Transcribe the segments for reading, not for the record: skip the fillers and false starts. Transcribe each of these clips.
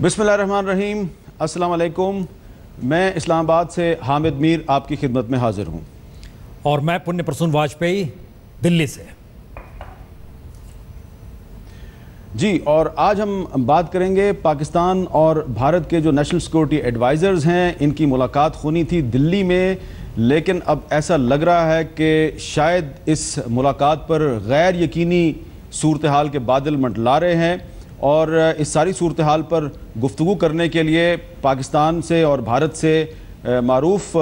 बिस्मिल्लाहिर्रहमानिर्रहीम, अस्सलाम वालेकुम। मैं इस्लामाबाद से हामिद मीर आपकी खिदमत में हाजिर हूँ। और मैं पुण्य प्रसून वाजपेयी दिल्ली से। जी, और आज हम बात करेंगे पाकिस्तान और भारत के जो नेशनल सिक्योरिटी एडवाइज़र्स हैं, इनकी मुलाकात होनी थी दिल्ली में, लेकिन अब ऐसा लग रहा है कि शायद इस मुलाकात पर गैर यकीनी सूरत हाल के बादल मंडला रहे हैं। और इस सारी सूरत हाल पर गुफ्तगू करने के लिए पाकिस्तान से और भारत से मारूफ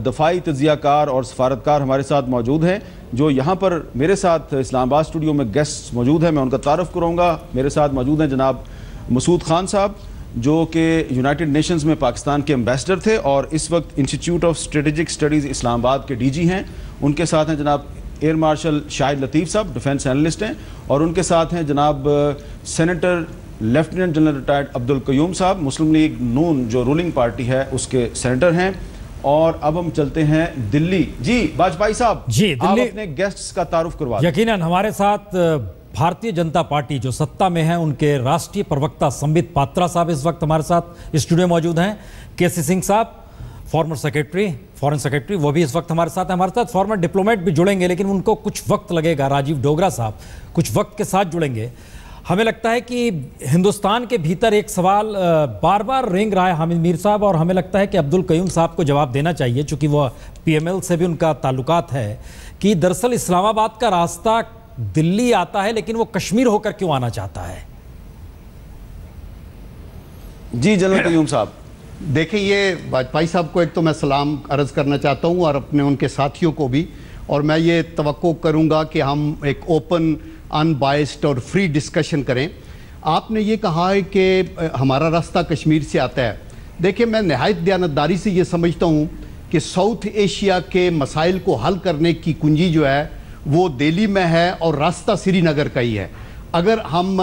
दफाई तजियाकार और सफारतकार हमारे साथ मौजूद हैं, जो यहाँ पर मेरे साथ इस्लामाबाद स्टूडियो में गेस्ट मौजूद हैं। मैं उनका तारफ़ करूँगा। मेरे साथ मौजूद हैं जनाब मसूद खान साहब, जो कि यूनाइटेड नेशंस में पाकिस्तान के एम्बेसडर थे और इस वक्त institute of strategic studies Islamabad के डीजी हैं। उनके साथ हैं जनाब एयर मार्शल शाहिद लतीफ़ साहब, डिफेंस एनालिस्ट हैं। और उनके साथ हैं जनाब senator lieutenant general retired Abdul Qayyum साहब, मुस्लिम लीग नून जो रूलिंग पार्टी है उसके सेनेटर हैं। और अब हम चलते हैं दिल्ली। जी वाजपेयी साहब, जी आप अपने गेस्ट्स का तारुफ करवा दें। यकीनन हमारे साथ भारतीय जनता पार्टी जो सत्ता में है, उनके राष्ट्रीय प्रवक्ता संबित पात्रा साहब इस वक्त हमारे साथ स्टूडियो मौजूद हैं। केसी सिंह साहब, फॉर्मर सेक्रेटरी, फॉरेन सेक्रेटरी, वो भी इस वक्त हमारे साथ हैं। हमारे साथ फॉर्मर डिप्लोमेट भी जुड़ेंगे, लेकिन उनको कुछ वक्त लगेगा। राजीव डोगरा साहब कुछ वक्त के साथ जुड़ेंगे। हमें लगता है कि हिंदुस्तान के भीतर एक सवाल बार बार रेंग रहा है हामिद मीर साहब, और हमें लगता है कि अब्दुल कयूम साहब को जवाब देना चाहिए, चूंकि वो पीएमएल से भी उनका ताल्लुकात है, कि दरअसल इस्लामाबाद का रास्ता दिल्ली आता है, लेकिन वो कश्मीर होकर क्यों आना चाहता है? जी जनरल कयूम साहब। देखिए, ये वाजपेयी साहब को एक तो मैं सलाम अर्ज़ करना चाहता हूँ और अपने उनके साथियों को भी, और मैं ये तवक्को करूँगा कि हम एक ओपन, अनबाइस्ड और फ्री डिस्कशन करें। आपने ये कहा है कि हमारा रास्ता कश्मीर से आता है। देखिए, मैं नहायत दयानतदारी से ये समझता हूँ कि साउथ एशिया के मसाइल को हल करने की कुंजी जो है वो दिल्ली में है और रास्ता श्रीनगर का ही है। अगर हम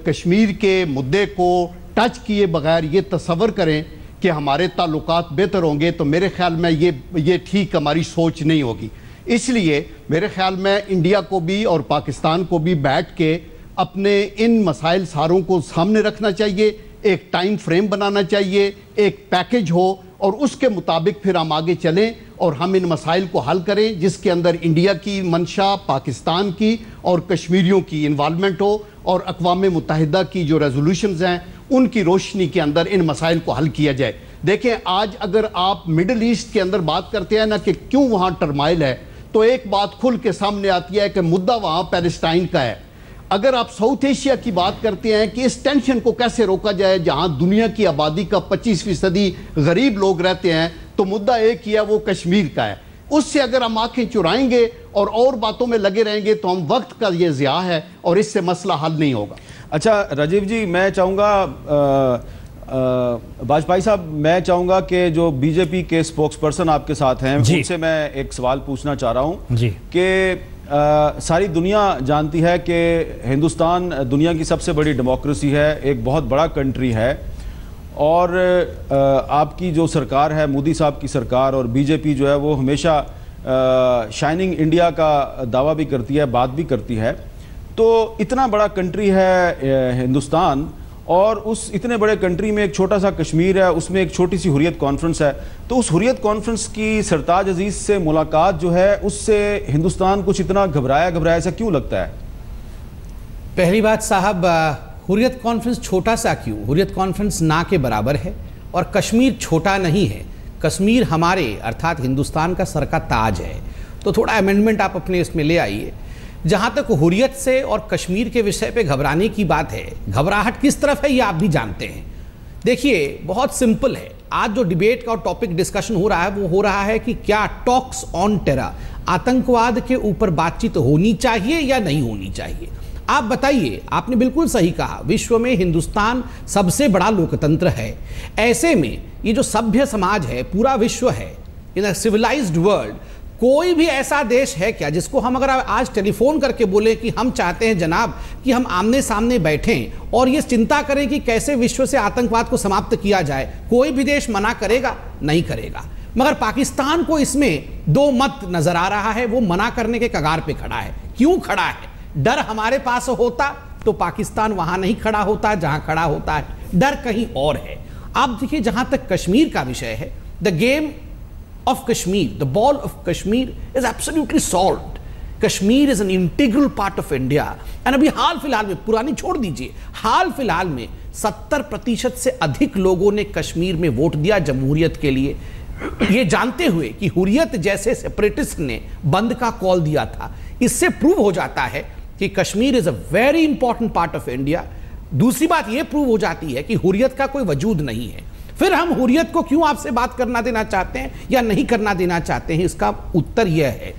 कश्मीर के मुद्दे को टच किए बगैर ये तसव्वुर करें कि हमारे ताल्लुकात बेहतर होंगे, तो मेरे ख्याल में ये ठीक हमारी सोच नहीं होगी। इसलिए मेरे ख्याल में इंडिया को भी और पाकिस्तान को भी बैठ के अपने इन मसाइल सारों को सामने रखना चाहिए, एक टाइम फ्रेम बनाना चाहिए, एक पैकेज हो, और उसके मुताबिक फिर हम आगे चलें और हम इन मसाइल को हल करें, जिसके अंदर इंडिया की मंशा, पाकिस्तान की और कश्मीरियों की इन्वॉल्वमेंट हो, और अक़वाम मुत्तहिदा की जो रेजोल्यूशंस हैं उनकी रोशनी के अंदर इन मसाइल को हल किया जाए। देखें, आज अगर आप मिडल ईस्ट के अंदर बात करते हैं ना कि क्यों वहाँ टर्माइल है, तो एक बात खुल के सामने आती है कि मुद्दा वहाँ पैलेस्टाइन का है। अगर आप साउथ एशिया की बात करते हैं कि इस टेंशन को कैसे रोका जाए, जहाँ दुनिया की आबादी का 25% गरीब लोग रहते हैं, तो मुद्दा एक ही है, वो कश्मीर का है। उससे अगर हम आंखें चुराएंगे और बातों में लगे रहेंगे तो हम वक्त का ये ज़िया है और इससे मसला हल नहीं होगा। अच्छा राजीव जी, मैं चाहूँगा वाजपेयी साहब, मैं चाहूँगा कि जो बीजेपी के स्पोक्स पर्सन आपके साथ हैं, उनसे मैं एक सवाल पूछना चाह रहा हूँ कि सारी दुनिया जानती है कि हिंदुस्तान दुनिया की सबसे बड़ी डेमोक्रेसी है, एक बहुत बड़ा कंट्री है, और आपकी जो सरकार है, मोदी साहब की सरकार, और बीजेपी जो है वो हमेशा शाइनिंग इंडिया का दावा भी करती है, बात भी करती है। तो इतना बड़ा कंट्री है हिंदुस्तान, और उस इतने बड़े कंट्री में एक छोटा सा कश्मीर है, उसमें एक छोटी सी हुर्रियत कॉन्फ्रेंस है। तो उस हुर्रियत कॉन्फ्रेंस की सरताज अजीज़ से मुलाकात जो है, उससे हिंदुस्तान कुछ इतना घबराया सा क्यों लगता है? पहली बात साहब, हुर्रियत कॉन्फ्रेंस छोटा सा क्यों? हुर्रियत कॉन्फ्रेंस ना के बराबर है, और कश्मीर छोटा नहीं है। कश्मीर हमारे अर्थात हिंदुस्तान का सर का ताज है। तो थोड़ा अमेंडमेंट आप अपने इसमें ले आइए। जहाँ तक हुर्रियत से और कश्मीर के विषय पे घबराने की बात है, घबराहट किस तरफ है ये आप भी जानते हैं। देखिए, बहुत सिंपल है। आज जो डिबेट का टॉपिक डिस्कशन हो रहा है वो हो रहा है कि क्या टॉक्स ऑन टेरर, आतंकवाद के ऊपर बातचीत होनी चाहिए या नहीं होनी चाहिए। आप बताइए, आपने बिल्कुल सही कहा, विश्व में हिंदुस्तान सबसे बड़ा लोकतंत्र है। ऐसे में ये जो सभ्य समाज है, पूरा विश्व है, इन अ सिविलाइज्ड वर्ल्ड, कोई भी ऐसा देश है क्या जिसको हम अगर आज टेलीफोन करके बोले कि हम चाहते हैं जनाब कि हम आमने सामने बैठें और ये चिंता करें कि कैसे विश्व से आतंकवाद को समाप्त किया जाए, कोई भी देश मना करेगा? नहीं करेगा। मगर पाकिस्तान को इसमें दो मत नजर आ रहा है, वो मना करने के कगार पे खड़ा है। क्यों खड़ा है? डर हमारे पास होता तो पाकिस्तान वहां नहीं खड़ा होता जहां खड़ा होता है। डर कहीं और है। आप देखिए, जहां तक कश्मीर का विषय है, the game of Kashmir, the ball of Kashmir is absolutely solved. Kashmir is an integral part of India. And अभी हाल फिलहाल में, पुरानी छोड़ दीजिए, हाल फिलहाल में 70% से अधिक लोगों ने कश्मीर में वोट दिया जमहूरियत के लिए, ये जानते हुए कि हुर्रियत जैसे सेपरेटिस्ट ने बंद का कॉल दिया था। इससे प्रूव हो जाता है कि Kashmir is a very important part of India. दूसरी बात यह प्रूव हो जाती है कि हुर्रियत का कोई वजूद नहीं है। फिर हम हुर्रियत को क्यों आपसे बात करना देना चाहते हैं या नहीं करना देना चाहते हैं, इसका उत्तर यह है,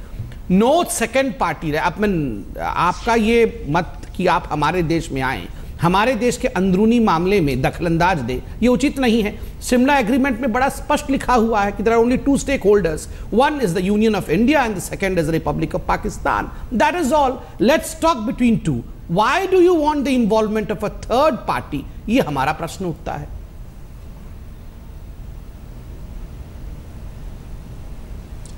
नो सेकंड पार्टी। आपका ये मत कि आप हमारे देश में आए, हमारे देश के अंदरूनी मामले में दखलंदाज दे, ये उचित नहीं है। शिमला एग्रीमेंट में बड़ा स्पष्ट लिखा हुआ है कि there are only two stakeholders, one is the union of India and the second is the republic of Pakistan. That is all. Let's talk between two. Why do you want the involvement of a third party? ये हमारा प्रश्न उठता है।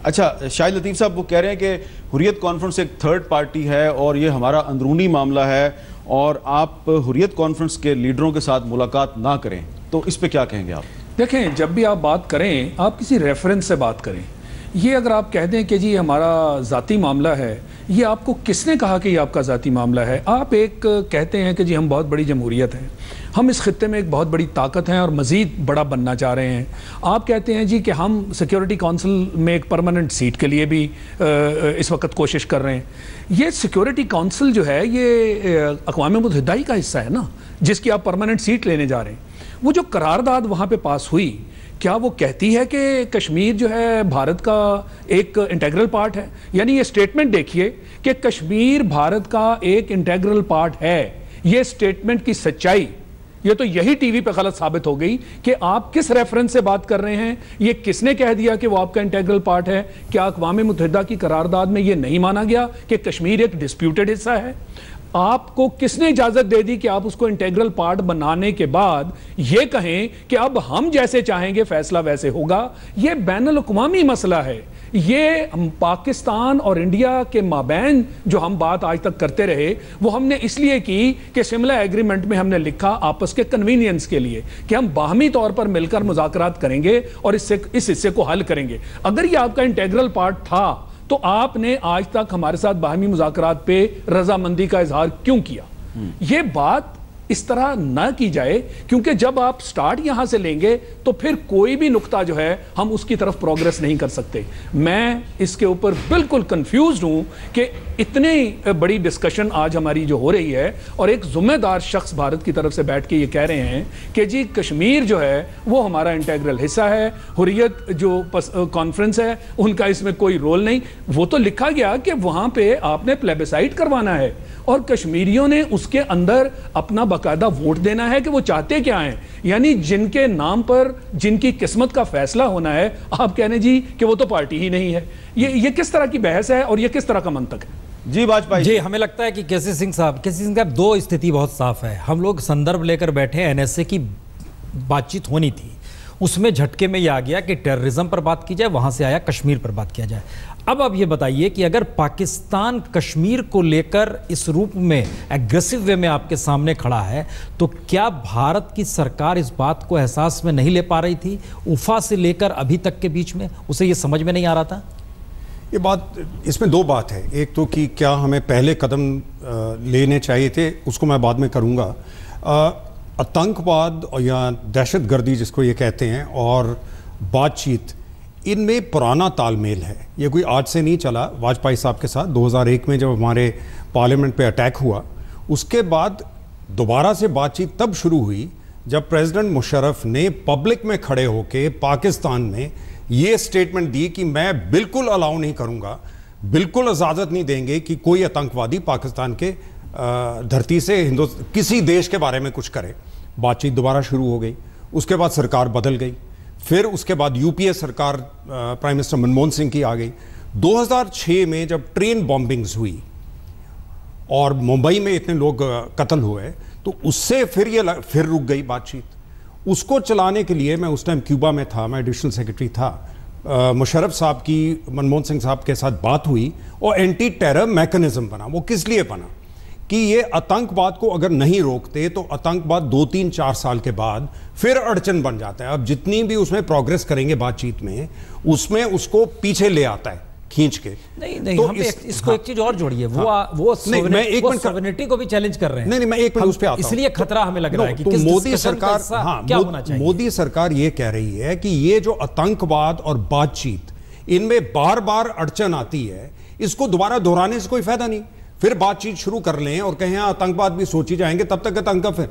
अच्छा, शाहिद लतीफ साहब वो कह रहे हैं कि हुर्रियत कॉन्फ्रेंस एक थर्ड पार्टी है और ये हमारा अंदरूनी मामला है और आप हुर्रियत कॉन्फ्रेंस के लीडरों के साथ मुलाकात ना करें, तो इस पे क्या कहेंगे आप? देखें, जब भी आप बात करें, आप किसी रेफरेंस से बात करें। ये अगर आप कह दें कि जी हमारा ज़ाती मामला है, ये आपको किसने कहा कि ये आपका ज़ाती मामला है? आप एक कहते हैं कि जी हम बहुत बड़ी जमहूरियत हैं, हम इस खित्ते में एक बहुत बड़ी ताकत हैं और मज़ीद बड़ा बनना चाह रहे हैं। आप कहते हैं जी कि हम सिक्योरिटी काउंसिल में एक परमानेंट सीट के लिए भी इस वक्त कोशिश कर रहे हैं। ये सिक्योरिटी काउंसिल जो है ये अक़वाम मुत्तहिदा ही का हिस्सा है ना, जिसकी आप परमानेंट सीट लेने जा रहे हैं। वो जो करारदाद वहाँ पे पास हुई, क्या वो कहती है कि कश्मीर जो है भारत का एक इंटेग्रल पार्ट है? यानी ये स्टेटमेंट देखिए कि कश्मीर भारत का एक इंटेग्रल पार्ट है। ये स्टेटमेंट की सच्चाई, ये तो यही टीवी पे गलत साबित हो गई कि आप किस रेफरेंस से बात कर रहे हैं। ये किसने कह दिया कि वो आपका इंटेग्रल पार्ट है? क्या अक़वाम मुत्तहिदा की करारदाद में ये नहीं माना गया कि कश्मीर एक डिस्प्यूटेड हिस्सा है? आपको किसने इजाजत दे दी कि आप उसको इंटेग्रल पार्ट बनाने के बाद ये कहें कि अब हम जैसे चाहेंगे फैसला वैसे होगा? ये बैनुल अक़वामी मसला है। ये पाकिस्तान और इंडिया के माबैन जो हम बात आज तक करते रहे, वो हमने इसलिए की कि शिमला एग्रीमेंट में हमने लिखा आपस के कन्वीनियंस के लिए कि हम बाहमी तौर पर मिलकर मुज़ाकरात करेंगे और इस हिस्से को हल करेंगे। अगर ये आपका इंटेग्रल पार्ट था तो आपने आज तक हमारे साथ बाहमी मुज़ाकरात पे रजामंदी का इजहार क्यों किया? ये बात इस तरह ना की जाए, क्योंकि जब आप स्टार्ट यहां से लेंगे तो फिर कोई भी नुक्ता जो है हम उसकी तरफ प्रोग्रेस नहीं कर सकते। मैं इसके ऊपर बिल्कुल कंफ्यूज हूं कि इतनी बड़ी डिस्कशन आज हमारी जो हो रही है और एक जिम्मेदार शख्स भारत की तरफ से बैठ के ये कह रहे हैं कि जी कश्मीर जो है वो हमारा इंटेग्रल हिस्सा है, हुर्रियत जो कॉन्फ्रेंस है उनका इसमें कोई रोल नहीं। वो तो लिखा गया कि वहां पे आपने प्लेबिसाइट करवाना है और कश्मीरियों ने उसके अंदर अपना बाकायदा वोट देना है कि वो चाहते क्या हैं। यानी जिनके नाम पर जिनकी किस्मत का फैसला होना है, आप कहने जी कि वो तो पार्टी ही नहीं है। ये किस तरह की बहस है और ये किस तरह का मंतक है? जी वाजपेयी जी, हमें लगता है कि केसी सिंह साहब दो स्थिति बहुत साफ है। हम लोग संदर्भ लेकर बैठे, एनएसए की बातचीत होनी थी, उसमें झटके में यह आ गया कि टेररिज्म पर बात की जाए, वहां से आया कश्मीर पर बात किया जाए। अब ये बताइए कि अगर पाकिस्तान कश्मीर को लेकर इस रूप में एग्रेसिव वे में आपके सामने खड़ा है, तो क्या भारत की सरकार इस बात को एहसास में नहीं ले पा रही थी? उफा से लेकर अभी तक के बीच में उसे ये समझ में नहीं आ रहा था? ये बात, इसमें दो बात है। एक तो कि क्या हमें पहले कदम लेने चाहिए थे, उसको मैं बाद में करूँगा। आतंकवाद या दहशतगर्दी जिसको ये कहते हैं और बातचीत, इनमें पुराना तालमेल है। ये कोई आज से नहीं चला। वाजपेयी साहब के साथ 2001 में जब हमारे पार्लियामेंट पे अटैक हुआ, उसके बाद दोबारा से बातचीत तब शुरू हुई जब प्रेसिडेंट मुशर्रफ ने पब्लिक में खड़े होकर पाकिस्तान में ये स्टेटमेंट दी कि मैं बिल्कुल अलाउ नहीं करूँगा, बिल्कुल इजाज़त नहीं देंगे कि कोई आतंकवादी पाकिस्तान के धरती से किसी देश के बारे में कुछ करे। बातचीत दोबारा शुरू हो गई। उसके बाद सरकार बदल गई। फिर उसके बाद यूपीए सरकार प्राइम मिनिस्टर मनमोहन सिंह की आ गई। 2006 में जब ट्रेन बॉम्बिंग्स हुई और मुंबई में इतने लोग कत्ल हुए, तो उससे फिर रुक गई बातचीत। उसको चलाने के लिए मैं उस टाइम क्यूबा में था, मैं एडिशनल सेक्रेटरी था। मुशर्रफ साहब की मनमोहन सिंह साहब के साथ बात हुई और एंटी टेरर मैकेनिज्म बना। वो किस लिए बना कि ये आतंकवाद को अगर नहीं रोकते तो आतंकवाद 2-3-4 साल के बाद फिर अड़चन बन जाता है। अब जितनी भी उसमें प्रोग्रेस करेंगे बातचीत में, उसमें उसको पीछे ले आता है खींच के। नहीं, तो हम इसको एक चीज और जोड़िए, वो सॉवरेनिटी को भी चैलेंज कर रहे हैं। नहीं, मैं एक मिनट उस पे आता हूं। इसलिए खतरा हमें लग रहा है कि तो मोदी सरकार, क्या होना चाहिए? मोदी सरकार ये कह रही है कि ये जो आतंकवाद और बातचीत, इनमें बार बार अड़चन आती है, इसको दोबारा दोहराने से कोई फायदा नहीं। फिर बातचीत शुरू कर लें और कहें आतंकवाद भी सोची जाएंगे, तब तक आतंक। फिर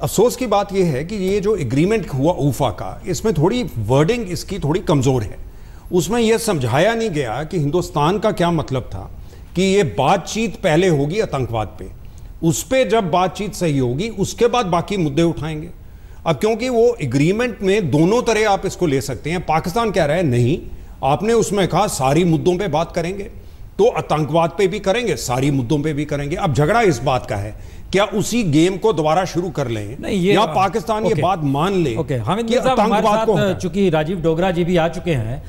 अफसोस की बात यह है कि ये जो एग्रीमेंट हुआ ऊफा का, इसमें थोड़ी वर्डिंग इसकी थोड़ी कमजोर है। उसमें यह समझाया नहीं गया कि हिंदुस्तान का क्या मतलब था कि ये बातचीत पहले होगी आतंकवाद पे, उस पे जब बातचीत सही होगी उसके बाद बाकी मुद्दे उठाएंगे। अब क्योंकि वो एग्रीमेंट में दोनों तरह आप इसको ले सकते हैं। पाकिस्तान कह रहा है नहीं, आपने उसमें कहा सारी मुद्दों पे बात करेंगे, तो आतंकवाद पे भी करेंगे, सारी मुद्दों पे भी करेंगे। अब झगड़ा इस बात का है, क्या उसी गेम को दोबारा शुरू कर लें या पाकिस्तान ये बात मान ले कि आतंकवाद को। चूंकि राजीव डोगरा जी भी आ चुके हैं,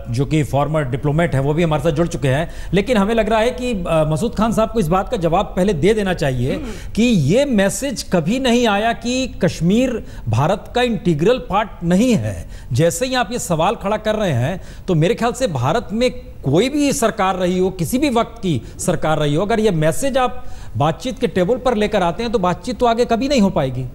जो कि फॉर्मर डिप्लोमेट हैं, वो भी हमारे साथ जुड़ चुके हैं, लेकिन हमें लग रहा है कि मसूद खान साहब को इस बात का जवाब पहले दे देना चाहिए कि ये मैसेज कभी नहीं आया कि कश्मीर भारत का इंटीग्रल पार्ट नहीं है। जैसे ही आप ये सवाल खड़ा कर रहे हैं, तो मेरे ख्याल से भारत में कोई भी सरकार रही हो, किसी भी वक्त की सरकार रही हो, अगर ये मैसेज आप बातचीत के टेबल पर लेकर आते हैं तो बातचीत तो आगे कभी नहीं हो पाएगी।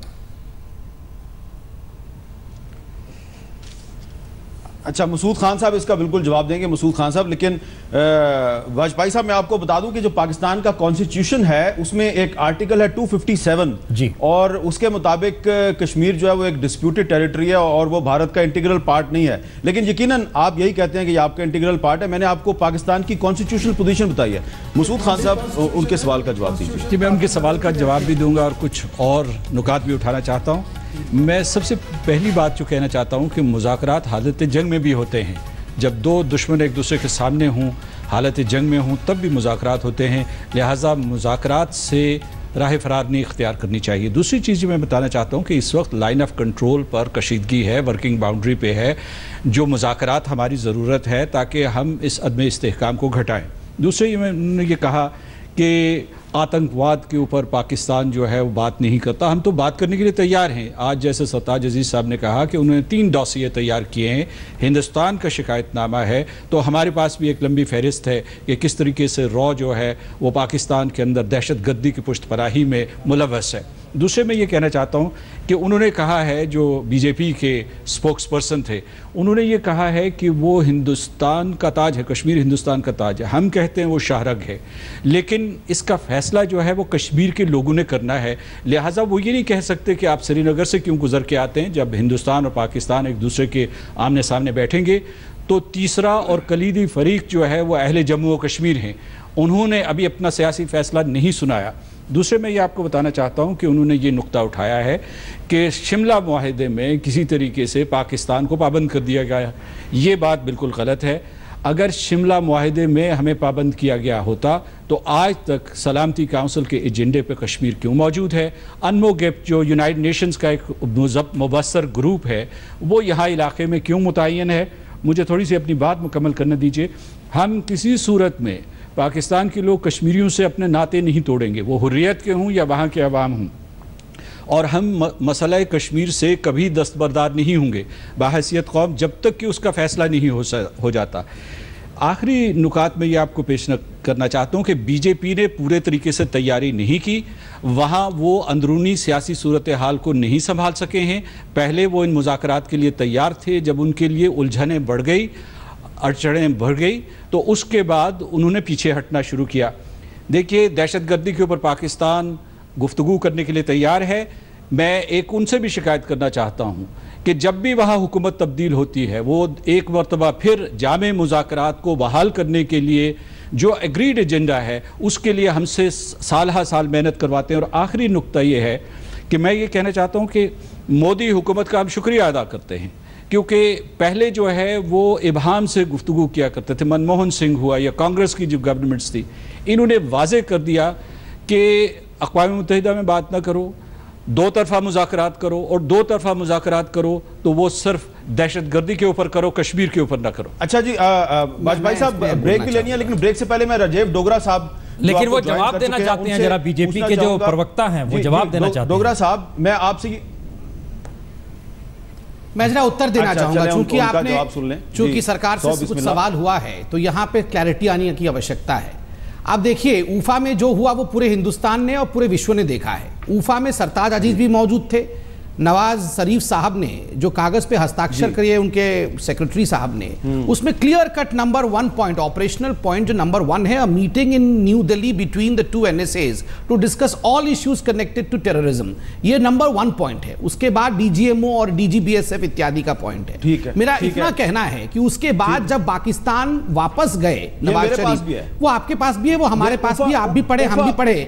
अच्छा, मसूद खान साहब इसका बिल्कुल जवाब देंगे, मसूद खान साहब। लेकिन वाजपेयी साहब, मैं आपको बता दूं कि जो पाकिस्तान का कॉन्स्टिट्यूशन है उसमें एक आर्टिकल है 257 जी, और उसके मुताबिक कश्मीर जो है वो एक डिस्प्यूटेड टेरिटरी है और वो भारत का इंटीग्रल पार्ट नहीं है। लेकिन यकीनन आप यही कहते हैं कि ये आपका इंटीग्रल पार्ट है। मैंने आपको पाकिस्तान की कॉन्स्टिट्यूशनल पोजीशन बताई है। मसूद खान साहब, उनके सवाल का जवाब दीजिए। जी, मैं उनके सवाल का जवाब भी दूंगा और कुछ और नुकात भी उठाना चाहता हूँ। मैं सबसे पहली बात जो कहना चाहता हूँ कि मुज़ाकरात हालत जंग में भी होते हैं। जब दो दुश्मन एक दूसरे के सामने हों, हालत जंग में हों, तब भी मुज़ाकरात होते हैं। लिहाजा मुज़ाकरात से राह फरार नहीं इख्तियार करनी चाहिए। दूसरी चीज़ मैं बताना चाहता हूँ कि इस वक्त लाइन ऑफ कंट्रोल पर कशीदगी है, वर्किंग बाउंड्री पे है, जो मुज़ाकरात हमारी ज़रूरत है ताकि हम इस अदम इस्तेहकाम को घटाएँ। दूसरी उन्होंने ये कहा कि आतंकवाद के ऊपर पाकिस्तान जो है वो बात नहीं करता। हम तो बात करने के लिए तैयार हैं। आज जैसे सरताज अजीज़ साहब ने कहा कि उन्होंने 3 डॉसिये तैयार किए हैं, हिंदुस्तान का शिकायतनामा है, तो हमारे पास भी एक लंबी फहरिस्त है कि किस तरीके से रॉ जो है वो पाकिस्तान के अंदर दहशत गर्दी की पुष्टपनाही में मुलव्वस है। दूसरे मैं ये कहना चाहता हूँ कि उन्होंने कहा है, जो बीजेपी के स्पोक्स पर्सन थे, उन्होंने ये कहा है कि वो हिंदुस्तान का ताज है, कश्मीर हिंदुस्तान का ताज है। हम कहते हैं वो शाहरग है, लेकिन इसका फैसला जो है वो कश्मीर के लोगों ने करना है। लिहाजा वो ये नहीं कह सकते कि आप श्रीनगर से क्यों गुजर के आते हैं। जब हिंदुस्तान और पाकिस्तान एक दूसरे के आमने सामने बैठेंगे तो तीसरा और कलीदी फरीक जो है वो अहले जम्मू और कश्मीर हैं। उन्होंने अभी अपना सियासी फैसला नहीं सुनाया। दूसरे मैं ये आपको बताना चाहता हूँ कि उन्होंने ये नुक्ता उठाया है कि शिमला मुआहदे में किसी तरीके से पाकिस्तान को पाबंद कर दिया गया। ये बात बिल्कुल गलत है। अगर शिमला मुआहदे में हमें पाबंद किया गया होता तो आज तक सलामती काउंसिल के एजेंडे पर कश्मीर क्यों मौजूद है? अनमोगेप जो यूनाइटेड नेशंस का एक मुबस्सर ग्रुप है वो यहाँ इलाके में क्यों मुतय्यन है? मुझे थोड़ी सी अपनी बात मुकम्मल करने दीजिए। हम किसी सूरत में पाकिस्तान के लोग कश्मीरियों से अपने नाते नहीं तोड़ेंगे, वो हुर्रियत के हों या वहाँ के अवाम हों, और हम मसला कश्मीर से कभी दस्तबरदार नहीं होंगे बाहैसियत कौम जब तक कि उसका फ़ैसला नहीं हो जाता। आखिरी नुकात में ये आपको पेश करना चाहता हूँ कि बीजेपी ने पूरे तरीके से तैयारी नहीं की। वहाँ वो अंदरूनी सियासी सूरत हाल को नहीं संभाल सके हैं। पहले वो इन मुज़ाकरात के लिए तैयार थे, जब उनके लिए उलझनें बढ़ गई, अड़चनें बढ़ गई, तो उसके बाद उन्होंने पीछे हटना शुरू किया। देखिए, दहशतगर्दी के ऊपर पाकिस्तान गुफ्तगू करने के लिए तैयार है। मैं एक उनसे भी शिकायत करना चाहता हूँ कि जब भी वहाँ हुकूमत तब्दील होती है वो एक मरतबा फिर जामे मुज़ाकरात को बहाल करने के लिए जो एग्रीड एजेंडा है उसके लिए हमसे साल हा साल मेहनत करवाते हैं। और आखिरी नुक्ता ये है कि मैं ये कहना चाहता हूँ कि मोदी हुकूमत का हम शुक्रिया अदा करते हैं, क्योंकि पहले जो है वो इबहाम से गुफ्तगू किया करते थे। मनमोहन सिंह हुआ या कांग्रेस की जो गवर्नमेंट्स थी, इन्होंने वाजे कर दिया कि अक़वाम मुत्तहिदा में बात ना करो, दो तरफा मुज़ाकरात करो, और दो तरफा मुज़ाकरात करो तो वो सिर्फ दहशतगर्दी के ऊपर करो, कश्मीर के ऊपर ना करो। अच्छा जी, वाजपेयी साहब ब्रेक भी लेनी है, लेकिन ब्रेक से पहले मैं राजीव डोगरा साहब लेकिन वो जवाब देना चाहते हैं, जरा बीजेपी के जो प्रवक्ता हैं वो जवाब देना चाहते हैं। डोगरा साहब, मैं जरा उत्तर देना चाहूंगा, चूंकि आपने चूंकि सरकार से कुछ सवाल हुआ है तो यहां पे क्लैरिटी आने की आवश्यकता है। आप देखिए, ऊफा में जो हुआ वो पूरे हिंदुस्तान ने और पूरे विश्व ने देखा है। ऊफा में सरताज अजीज भी मौजूद थे, नवाज शरीफ साहब ने जो कागज पे हस्ताक्षर किए उनके सेक्रेटरी साहब ने, उसमें clear cut number 1 point, operational point जो नंबर 1 है, a meeting in new Delhi between the 2 NSAs to discuss all issues connected to terrorism, ये नंबर 1 पॉइंट है। उसके बाद DGMO और DGBSF इत्यादि का पॉइंट है। मेरा इतना कहना है कि उसके बाद जब पाकिस्तान वापस गए नवाज शरीफ, वो आपके पास भी है, वो हमारे पास भी, आप भी पढ़े, हम भी पढ़े,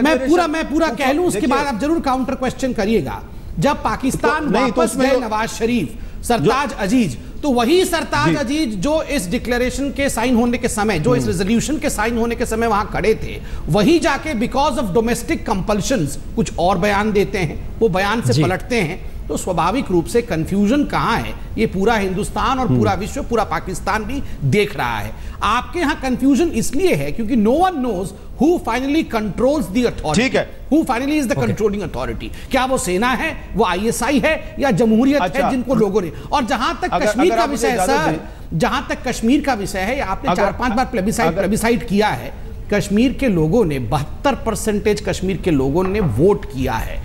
मैं पूरा कह लूं, उसके बाद आप जरूर काउंटर क्वेश्चन करिएगा। जब पाकिस्तान वापस गए नवाज शरीफ, सरताज अजीज, तो वही सरताज अजीज जो इस डिक्लेरेशन के साइन होने के समय, जो इस रेजोल्यूशन के साइन होने के समय वहां खड़े थे, वही जाके बिकॉज ऑफ डोमेस्टिक कंपल्शंस कुछ और बयान देते हैं, वो बयान से पलटते हैं। तो स्वाभाविक रूप से कंफ्यूजन कहां है, ये पूरा हिंदुस्तान और पूरा विश्व, पूरा पाकिस्तान भी देख रहा है। आपके यहां कंफ्यूजन इसलिए है क्योंकि no one knows who finally controls the authority, ठीक है, who finally is the controlling authority, क्या वो सेना है, वो ISI है या जमहूरियत है जिनको लोगों ने। और जहां तक कश्मीर का विषय है सर, जहां तक कश्मीर का विषय है, आपने 4-5 बार प्लेबिसाइट किया है, कश्मीर के लोगों ने 72% कश्मीर के लोगों ने वोट किया है,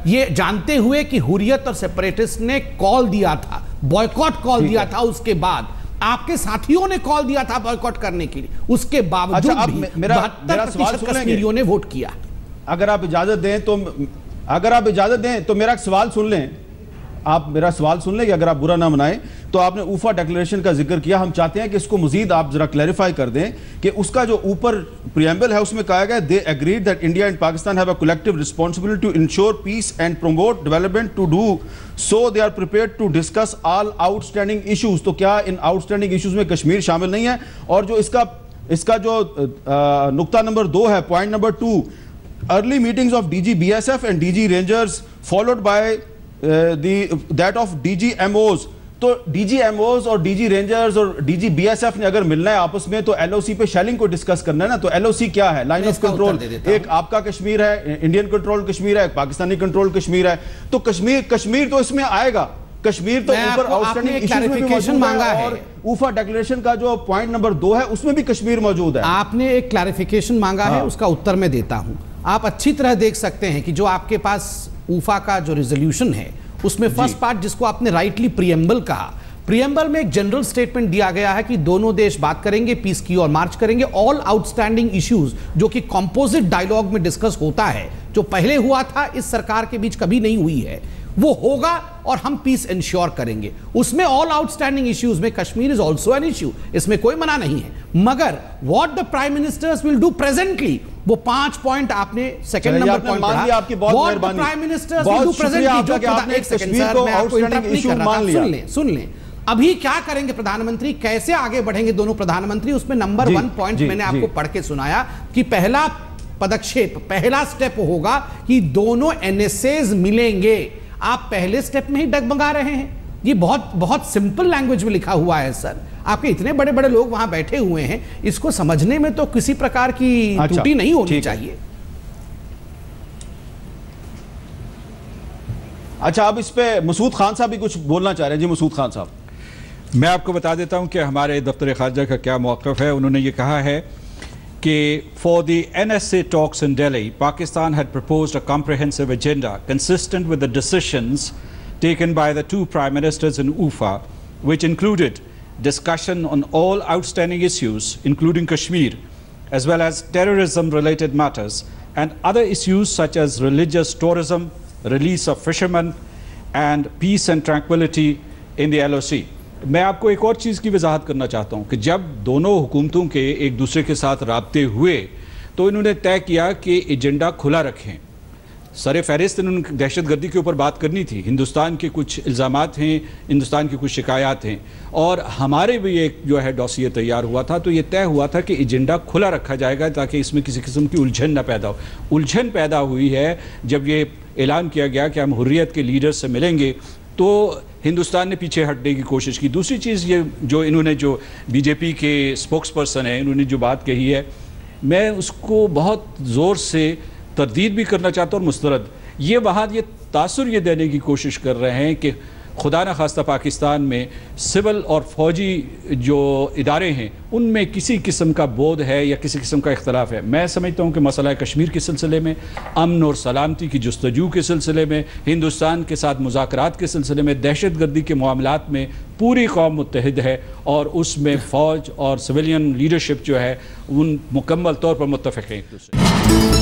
ये जानते हुए कि हुर्रियत और सेपरेटिस्ट ने कॉल दिया था, बॉयकॉट कॉल दिया था, उसके बाद आपके साथियों ने कॉल दिया था बॉयकॉट करने के लिए, उसके बावजूद भी 72% कश्मीरियों ने वोट किया। अगर आप इजाजत दें तो मेरा सवाल सुन लें, आप मेरा सवाल सुन लें कि अगर आप बुरा ना मनाएं तो आपने ऊफा डिक्लेरेशन का जिक्र किया, हम चाहते हैं कि इसको मजीद आप जरा क्लैरिफाई कर दें कि उसका जो ऊपर प्रीएम्बल है उसमें कहा गया, they agreed that India and Pakistan have a collective responsibility to ensure peace and promote development, to do so they are prepared to discuss all outstanding issues. तो क्या इन आउटस्टैंडिंग इश्यूज में कश्मीर शामिल नहीं है? और जो इसका जो नुक्ता नंबर 2 है, point number 2, early meetings of DGBSF and DG rangers followed by that of DGMOs। तो DGMOs और DG रेंजर्स और DGBSF ने अगर मिलना है आपस में तो LOC पे शेलिंग को डिस्कस करना है ना। तो LOC क्या है? Line of control. एक आपका कश्मीर है, इंडियन कंट्रोल कश्मीर है, एक पाकिस्तानी कंट्रोल कश्मीर है। तो कश्मीर तो इसमें आएगा, कश्मीर तो ऊपर आउटस्टैंडिंग इश्यूज में भी मौजूद है, और ऊफा डिक्लेरेशन का जो पॉइंट नंबर 2 है उसमें भी कश्मीर मौजूद है। आपने एक क्लैरिफिकेशन मांगा है, उसका उत्तर मैं देता हूं। आप अच्छी तरह देख सकते हैं कि जो आपके पास ऊफा का जो रेजोल्यूशन है उसमें फर्स्ट पार्ट जिसको आपने राइटली प्रीएम्बल कहा, प्रीएम्बल में एक जनरल स्टेटमेंट दिया गया है कि दोनों देश बात करेंगे, पीस की ओर मार्च करेंगे, ऑल आउटस्टैंडिंग इश्यूज जो कि कंपोजिट डायलॉग में डिस्कस होता है, जो पहले हुआ था इस सरकार के बीच कभी नहीं हुई है, वो होगा और हम पीस इंश्योर करेंगे। उसमें ऑल आउटस्टैंडिंग इश्यूज में Kashmir is also an issue, इसमें कोई मना नहीं है। मगर what the prime ministers will do presently, वो 5 पॉइंट आपने सेकंड नंबर पॉइंट पढ़ा, आपकी बहुत मेहरबानी, prime ministers will do presently, जो एक सेकंड सर मैं आपको इंटरप्ट नहीं कर रहा था, सुन लें अभी क्या करेंगे प्रधानमंत्री, कैसे आगे बढ़ेंगे दोनों प्रधानमंत्री, उसमें नंबर 1 पॉइंट मैंने आपको पढ़ के सुनाया कि पहला पदक्षेप, पहला स्टेप होगा कि दोनों NSAs मिलेंगे। आप पहले स्टेप में ही डगमगा रहे हैं, ये बहुत बहुत सिंपल लैंग्वेज में लिखा हुआ है सर, आपके इतने बड़े बड़े लोग वहां बैठे हुए हैं, इसको समझने में तो किसी प्रकार की त्रुटि नहीं होनी चाहिए। अच्छा, अब इस पे मसूद खान साहब भी कुछ बोलना चाह रहे हैं। जी मसूद खान साहब, मैं आपको बता देता हूं कि हमारे दफ्तर खारजा का क्या मौक़िफ़ है। उन्होंने ये कहा है कि for the NSA talks in Delhi, Pakistan had proposed a comprehensive agenda consistent with the decisions taken by the 2 prime ministers in UFA, which included discussion on all outstanding issues, including Kashmir, as well as terrorism-related matters, and other issues such as religious tourism, release of fishermen, and peace and tranquility in the LOC. मैं आपको एक और चीज़ की वजाहत करना चाहता हूँ कि जब दोनों हुकूमतों के एक दूसरे के साथ राब्ते हुए तो इन्होंने तय किया कि एजेंडा खुला रखें। सर फहरिस्त इन्होंने दहशतगर्दी के ऊपर बात करनी थी, हिंदुस्तान के कुछ इल्ज़ामात हैं, हिंदुस्तान की कुछ शिकायत हैं, और हमारे भी एक जो है डॉसियर तैयार हुआ था। तो ये तय हुआ था कि एजेंडा खुला रखा जाएगा ताकि इसमें किसी किस्म की उलझन ना पैदा हो। उलझन पैदा हुई है जब ये ऐलान किया गया कि हम हुर्रियत के लीडर से मिलेंगे, तो हिंदुस्तान ने पीछे हटने की कोशिश की। दूसरी चीज़ ये जो इन्होंने जो बीजेपी के स्पोक्स पर्सन हैं, इन्होंने जो बात कही है मैं उसको बहुत ज़ोर से तरदीद भी करना चाहता हूँ और मुस्तरद। ये वहाँ ये तासुर ये देने की कोशिश कर रहे हैं कि खुदा न खास्ता पाकिस्तान में सिविल और फौजी जो इदारे हैं उनमें किसी किस्म का बोध है या किसी किस्म का इख्तलाफ है। मैं समझता हूँ कि मसला कश्मीर के सिलसिले में, अमन और सलामती की जस्तजू के सिलसिले में, हिंदुस्तान के साथ मुज़ाकरात के सिलसिले में, दहशत गर्दी के मामलात में पूरी कौम मुत्तहिद है और उसमें फ़ौज और सिविलियन लीडरशिप जो है उन मुकम्मल तौर पर मुत्तफ़िक़ हैं एक दूसरे।